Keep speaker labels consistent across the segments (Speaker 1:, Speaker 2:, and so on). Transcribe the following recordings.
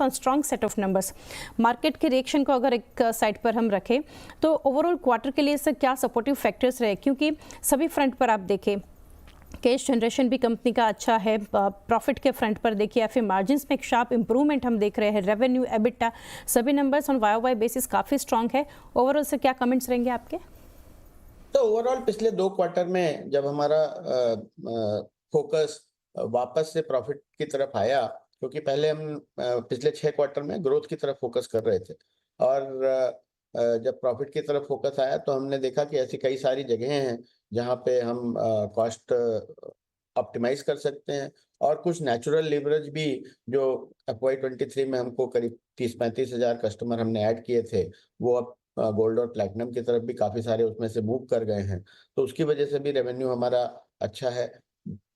Speaker 1: Congratulations on strong set of numbers. Market के reaction को अगर एक साइड पर हम रखें तो ओवरऑल क्वार्टर के लिए सर क्या सपोर्टिव फैक्टर्स रहे, क्योंकि सभी फ्रंट पर आप देखें कैश जनरेशन भी कंपनी का अच्छा है, प्रॉफिट के फ्रंट पर देखिए फिर मार्जिन्स में एक शार्प इंप्रूवमेंट हम देख रहे हैं, रेवेन्यू, एबिटा सभी नंबर्स ऑन वाई बेसिस काफ़ी स्ट्रांग है। ओवरऑल से क्या कमेंट्स रहेंगे आपके?
Speaker 2: तो ओवरऑल पिछले 2 क्वार्टर में जब हमारा फोकस वापस से प्रॉफिट की तरफ आया, क्योंकि पहले हम पिछले 6 क्वार्टर में ग्रोथ की तरफ फोकस कर रहे थे और जब प्रॉफिट की तरफ फोकस आया तो हमने देखा कि ऐसी कई सारी जगहें हैं जहाँ पे हम कॉस्ट ऑप्टिमाइज कर सकते हैं और कुछ नेचुरल लिवरेज भी जो FY23 में हमको करीब 30-35 हज़ार कस्टमर हमने ऐड किए थे, वो अब गोल्ड और प्लैटिनम की तरफ भी काफ़ी सारे उसमें से मूव कर गए हैं। तो उसकी वजह से भी रेवेन्यू हमारा अच्छा है।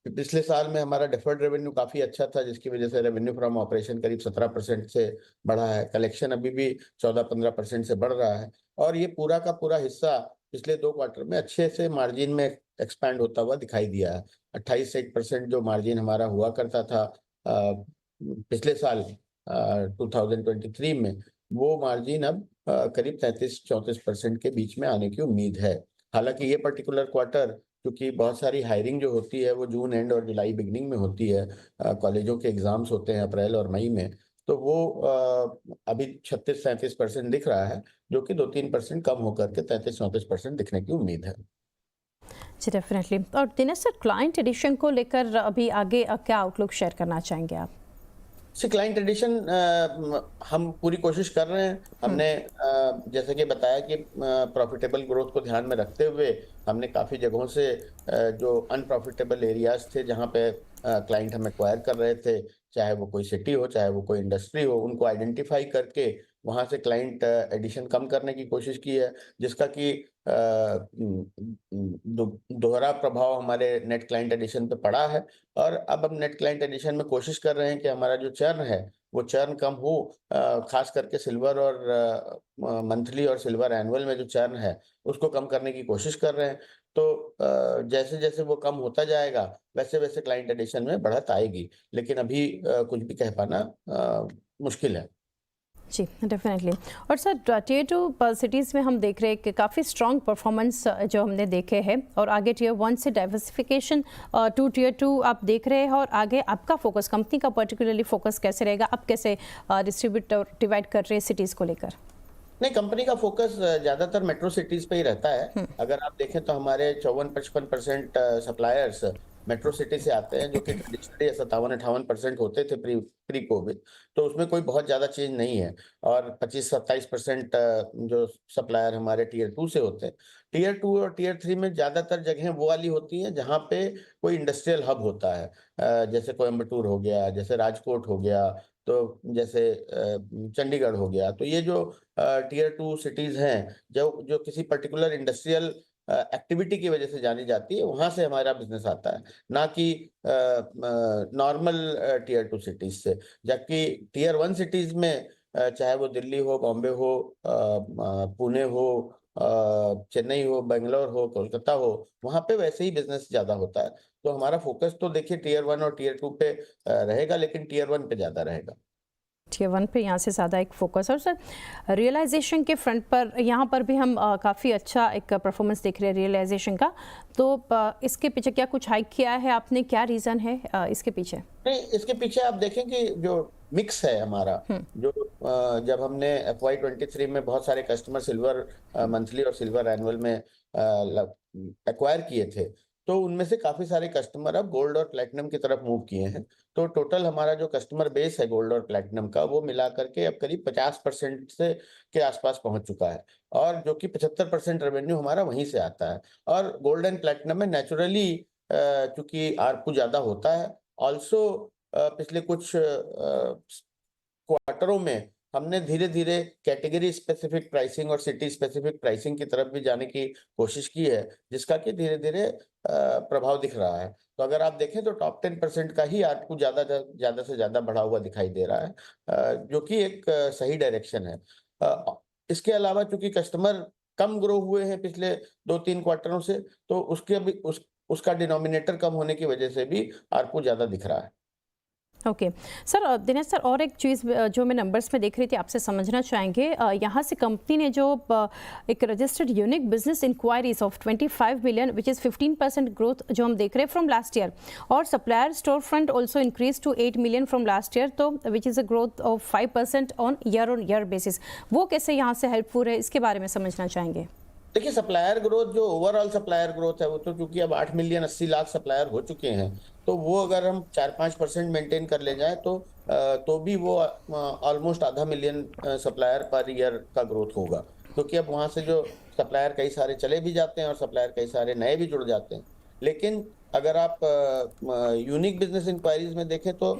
Speaker 2: पिछले साल में हमारा डिफर्ड रेवेन्यू काफ़ी अच्छा था, जिसकी वजह से रेवेन्यू फ्रॉम ऑपरेशन करीब 17% से बढ़ा है। कलेक्शन अभी भी 14-15% से बढ़ रहा है और ये पूरा का पूरा हिस्सा पिछले 2 क्वार्टर में अच्छे से मार्जिन में एक्सपैंड होता हुआ दिखाई दिया है। 28 से 1% जो मार्जिन हमारा हुआ करता था पिछले साल 2023 में, वो मार्जिन अब करीब 33-34% के बीच में आने की उम्मीद है। हालाँकि ये पर्टिकुलर क्वार्टर, क्योंकि बहुत सारी हायरिंग जो होती है वो जून एंड और जुलाई बिगिनिंग में होती है, कॉलेजों के एग्ज़ाम्स होते हैं अप्रैल और मई में, तो वो अभी 36-37% दिख रहा है, जो कि 2-3% कम होकर के 33-34% दिखने की उम्मीद है।
Speaker 1: जी डेफिनेटली। और दिनेश सर, क्लाइंट एडिशन को लेकर अभी आगे क्या आउटलुक शेयर करना चाहेंगे आप?
Speaker 2: क्लाइंट एडिशन हम पूरी कोशिश कर रहे हैं। हमने जैसे कि बताया कि प्रॉफिटेबल ग्रोथ को ध्यान में रखते हुए हमने काफ़ी जगहों से जो अनप्रॉफिटेबल एरियाज थे जहाँ पे क्लाइंट हम एक्वायर कर रहे थे, चाहे वो कोई सिटी हो, चाहे वो कोई इंडस्ट्री हो, उनको आइडेंटिफाई करके वहाँ से क्लाइंट एडिशन कम करने की कोशिश की है, जिसका कि दोहरा प्रभाव हमारे नेट क्लाइंट एडिशन पे पड़ा है। और अब हम नेट क्लाइंट एडिशन में कोशिश कर रहे हैं कि हमारा जो चर्न है, वो चर्न कम हो। खास करके सिल्वर और मंथली और सिल्वर एनुअल में जो चर्न है, उसको कम करने की कोशिश कर रहे हैं। तो जैसे-जैसे वो कम होता जाएगा, वैसे-वैसे क्लाइंट एडिशन में बढ़त आएगी। लेकिन अभी कुछ भी कह पाना मुश्किल है।
Speaker 1: जी डेफिनेटली। और सर टियर 2 सिटीज़ में हम देख रहे हैं कि काफ़ी स्ट्रॉन्ग परफॉर्मेंस जो हमने देखे हैं, और आगे टियर 1 से डाइवर्सिफिकेशन टू टियर 2 आप देख रहे हैं, और आगे आपका फोकस, कंपनी का पर्टिकुलरली फोकस कैसे रहेगा? आप कैसे डिस्ट्रीब्यूट और डिवाइड कर रहे हैं सिटीज़ को लेकर?
Speaker 2: नहीं, कंपनी का फोकस ज़्यादातर मेट्रो सिटीज़ पे ही रहता है। अगर आप देखें तो हमारे 54-55% सप्लायर्स मेट्रो सिटी से आते हैं, जो कि ट्रेडिशनली 57-58% होते थे प्री प्री कोविड। तो उसमें कोई बहुत ज़्यादा चेंज नहीं है और 25-27% जो सप्लायर हमारे टियर 2 से होते हैं। टियर 2 और टियर 3 में ज़्यादातर जगहें वो वाली होती हैं जहाँ पे कोई इंडस्ट्रियल हब होता है। जैसे कोयंबटूर हो गया, जैसे राजकोट हो गया, तो जैसे चंडीगढ़ हो गया। तो ये जो टियर 2 सिटीज़ हैं, जो जो किसी पर्टिकुलर इंडस्ट्रियल एक्टिविटी की वजह से जानी जाती है, वहाँ से हमारा बिज़नेस आता है, ना कि नॉर्मल टियर 2 सिटीज़ से। जबकि टियर 1 सिटीज़ में चाहे वो दिल्ली हो, बॉम्बे हो, पुणे हो, चेन्नई हो, बैंगलोर हो, कोलकाता हो, वहाँ पे वैसे ही बिज़नेस ज़्यादा होता है। तो हमारा फ़ोकस तो देखिए टियर 1 और टियर 2 पे रहेगा, लेकिन टियर 1 पे ज़्यादा रहेगा।
Speaker 1: टियर 1 पे यहाँ से ज़्यादा एक फोकस। और सर रियलाइजेशन के फ्रंट पर यहाँ पर भी हम काफ़ी अच्छा एक परफॉर्मेंस देख रहे हैं रियलाइजेशन का, तो इसके पीछे क्या कुछ हाइक किया है आपने? क्या रीज़न है इसके पीछे?
Speaker 2: नहीं, इसके पीछे आप देखें कि जो मिक्स है हमारा, जो जब हमने FY23 में बहुत सारे कस्टमर सिल्वर मंथली और सिल्वर एनुअल में एक्वायर किए थे, तो उनमें से काफ़ी सारे कस्टमर अब गोल्ड और प्लैटिनम की तरफ मूव किए हैं। तो टोटल हमारा जो कस्टमर बेस है गोल्ड और प्लैटिनम का, वो मिला करके अब करीब 50% से के आसपास पहुँच चुका है और जो कि 75% रेवेन्यू हमारा वहीं से आता है। और गोल्ड एंड प्लैटिनम में नेचुरली चूँकि आरपू ज़्यादा होता है, ऑल्सो पिछले कुछ क्वार्टरों में हमने धीरे-धीरे कैटेगरी स्पेसिफिक प्राइसिंग और सिटी स्पेसिफिक प्राइसिंग की तरफ भी जाने की कोशिश की है, जिसका कि धीरे-धीरे प्रभाव दिख रहा है। तो अगर आप देखें तो टॉप 10% का ही आरपू ज़्यादा से ज़्यादा बढ़ा हुआ दिखाई दे रहा है, जो कि एक सही डायरेक्शन है। इसके अलावा चूँकि कस्टमर कम ग्रो हुए हैं पिछले 2-3 क्वार्टरों से, तो उसके भी उसका डिनोमिनेटर कम होने की वजह से भी आरपू ज़्यादा दिख रहा है।
Speaker 1: ओके सर, दिनेश सर, और एक चीज़ जो मैं नंबर्स में देख रही थी आपसे समझना चाहेंगे, यहाँ से कंपनी ने जो एक registered unique business inquiries of 25 million which is 15% growth जो हम देख रहे हैं फ्रॉम लास्ट ईयर, और supplier store front also increase to 8 million from last year, तो which is a growth of 5% on year basis. वो कैसे यहाँ से हेल्पफुल है, इसके बारे में समझना चाहेंगे।
Speaker 2: देखिए, सप्लायर ग्रोथ जो ओवरऑल सप्लायर ग्रोथ है वो तो क्योंकि अब 8 मिलियन 80 लाख सप्लायर हो चुके हैं, तो वो अगर हम 4-5% मेंटेन कर ले जाए तो भी वो ऑलमोस्ट आधा मिलियन सप्लायर पर ईयर का ग्रोथ होगा, क्योंकि अब वहां से जो सप्लायर कई सारे चले भी जाते हैं और सप्लायर कई सारे नए भी जुड़ जाते हैं। लेकिन अगर आप यूनिक बिजनेस इंक्वायरीज में देखें तो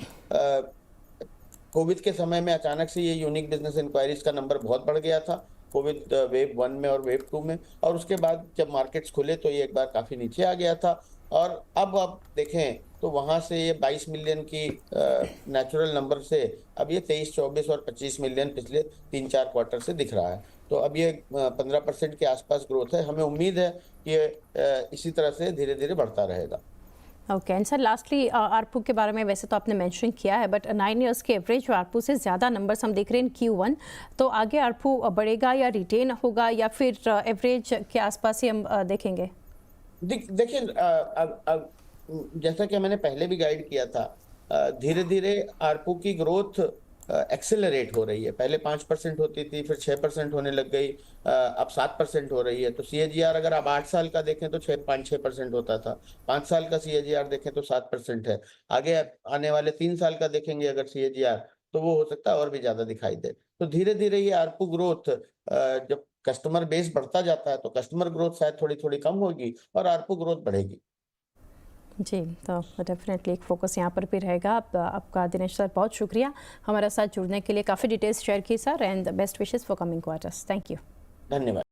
Speaker 2: कोविड के समय में अचानक से ये यूनिक बिजनेस इंक्वायरीज का नंबर बहुत बढ़ गया था, कोविड वेव 1 में और वेव 2 में, और उसके बाद जब मार्केट्स खुले तो ये एक बार काफी नीचे आ गया था, और अब आप देखें तो वहां से ये 22 मिलियन की नेचुरल नंबर से अब ये 23, 24 और 25 मिलियन पिछले 3-4 क्वार्टर से दिख रहा है। तो अब ये 15% के आसपास ग्रोथ है। हमें उम्मीद है कि ये इसी तरह से धीरे धीरे बढ़ता रहेगा।
Speaker 1: Okay, and sir lastly ARPU के बारे में वैसे तो आपने मेंशन किया है, बट 9 इयर्स के एवरेज आरपू से ज़्यादा नंबर्स हम देख रहे हैं इन Q1, तो आगे आरपू बढ़ेगा या रिटेन होगा या फिर एवरेज के आसपास ही हम देखेंगे?
Speaker 2: देखिए, जैसा कि मैंने पहले भी गाइड किया था, धीरे धीरे आरपू की ग्रोथ एक्सेलरेट हो रही है। पहले 5% होती थी, फिर 6% होने लग गई, अब 7% हो रही है। तो CAGR अगर आप 8 साल का देखें तो 5-6% होता था, 5 साल का CAGR देखें तो 7% है। आगे आने वाले 3 साल का देखेंगे अगर CAGR, तो वो हो सकता है और भी ज्यादा दिखाई दे। तो धीरे धीरे ये आरपू ग्रोथ, जब कस्टमर बेस बढ़ता जाता है तो कस्टमर ग्रोथ शायद थोड़ी थोड़ी कम होगी और आरपू ग्रोथ बढ़ेगी।
Speaker 1: जी, तो डेफिनेटली एक फोकस यहाँ पर भी रहेगा। आपका दिनेश सर बहुत शुक्रिया हमारे साथ जुड़ने के लिए, काफ़ी डिटेल्स शेयर की sir, and best wishes for coming quarters. Thank you.
Speaker 2: धन्यवाद।